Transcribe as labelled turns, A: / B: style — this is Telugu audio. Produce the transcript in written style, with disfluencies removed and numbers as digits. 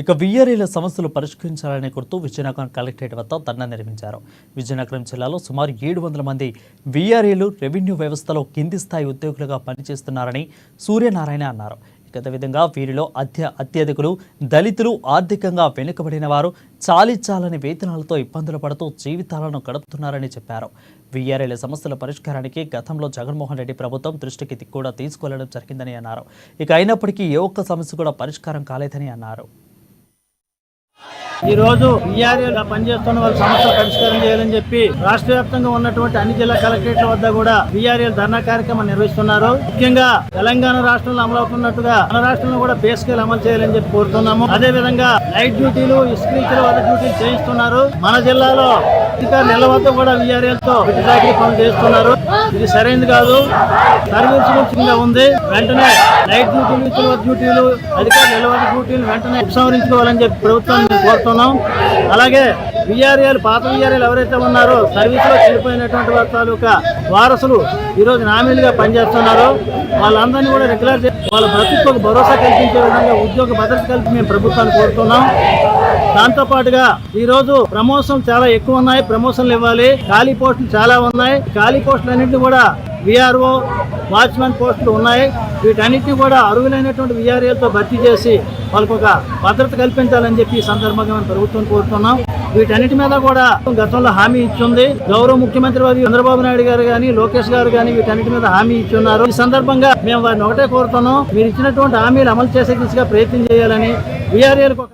A: ఇక వీఆర్ఏల సమస్యలు పరిష్కరించాలని కోరుతూ విజయనగరం కలెక్టరేట్ వద్ద ధర్నా నిర్వహించారు. విజయనగరం జిల్లాలో సుమారు 700 మంది వీఆర్ఏలు రెవెన్యూ వ్యవస్థలో కింది స్థాయి ఉద్యోగులుగా పనిచేస్తున్నారని సూర్యనారాయణ అన్నారు. ఇక విధంగా వీరిలో అత్యధికులు దళితులు, ఆర్థికంగా వెనుకబడిన వారు చాలిచాలని వేతనాలతో ఇబ్బందులు పడుతూ జీవితాలను గడుపుతున్నారని చెప్పారు. వీఆర్ఏల సమస్యల పరిష్కారానికి గతంలో జగన్మోహన్ రెడ్డి ప్రభుత్వం దృష్టికి కూడా తీసుకెళ్లడం జరిగిందని అన్నారు. ఇక అయినప్పటికీ ఏ ఒక్క సమస్య కూడా పరిష్కారం కాలేదని అన్నారు.
B: ఈ రోజు వీఆర్ఏగా పనిచేస్తున్న వాళ్ళ సమస్యలు పరిష్కారం చేయాలని చెప్పి రాష్ట్ర వ్యాప్తంగా ఉన్నటువంటి అన్ని జిల్లా కలెక్టరేట్ల వద్ద కూడా వీఆర్ఏలు ధర్నా కార్యక్రమం నిర్వహిస్తున్నారు. ముఖ్యంగా తెలంగాణ రాష్ట్రంలో అమలవుతున్నట్టుగా మన రాష్ట్రంలో కూడా పే స్కేల్ అమలు చేయాలని చెప్పి కోరుతున్నాము. అదే విధంగా నైట్ డ్యూటీలు, స్క్రీన్ల వద్ద డ్యూటీలు చేయిస్తున్నారు. మన జిల్లాలో నెల వద్ద కూడా వీఆర్ఏలతో చాకరీ పనులు చేస్తున్నారు. ఇది సరైనది కాదు. సర్వీస్ గురించి ఉంది. వెంటనే నైట్ డ్యూటీలు, డ్యూటీలు, అధికారులు నిలవద్ద డ్యూటీలు వెంటనే ఉపసంహరించుకోవాలని చెప్పి ప్రభుత్వాన్ని కోరుతున్నాం. అలాగే వీఆర్ఏలు, పాత వీఆర్ఏలు ఎవరైతే ఉన్నారో సర్వీసులో చనిపోయినటువంటి వారి తాలూకా వారసులు ఈరోజు నామినీలుగా పనిచేస్తున్నారో వాళ్ళందరినీ కూడా రెగ్యులర్ చేసి వాళ్ళ బ్రతుకు భరోసా కల్పించే విధంగా ఉద్యోగ భద్రత కలిపి మేము ప్రభుత్వాన్ని కోరుతున్నాం. దాంతోపాటుగా ఈరోజు ప్రమోషన్లు చాలా ఎక్కువ ఉన్నాయి. ప్రమోషన్లు ఇవ్వాలి. ఖాళీ పోస్టులు చాలా ఉన్నాయి. ఖాళీ పోస్టులు అన్నింటినీ కూడా వీఆర్ఓ, వాచ్మెన్ పోస్టులు ఉన్నాయి. వీటన్నిటిని కూడా అర్హులైనటువంటి వీఆర్ఏలతో భర్తీ చేసి వాళ్ళకు ఒక భద్రత కల్పించాలని చెప్పి ఈ సందర్భంగా మేము ప్రభుత్వం కోరుతున్నాం. వీటన్నిటి మీద కూడా గతంలో హామీ ఇచ్చింది. గౌరవ ముఖ్యమంత్రి వారి చంద్రబాబు నాయుడు గారు కానీ, లోకేష్ గారు కానీ వీటన్నిటి మీద హామీ ఇచ్చున్నారు. ఈ సందర్భంగా మేము వారిని ఒకటే కోరుతున్నాం, మీరు ఇచ్చినటువంటి హామీలు అమలు చేసే దిశగా ప్రయత్నం చేయాలని. వీఆర్ఏలకు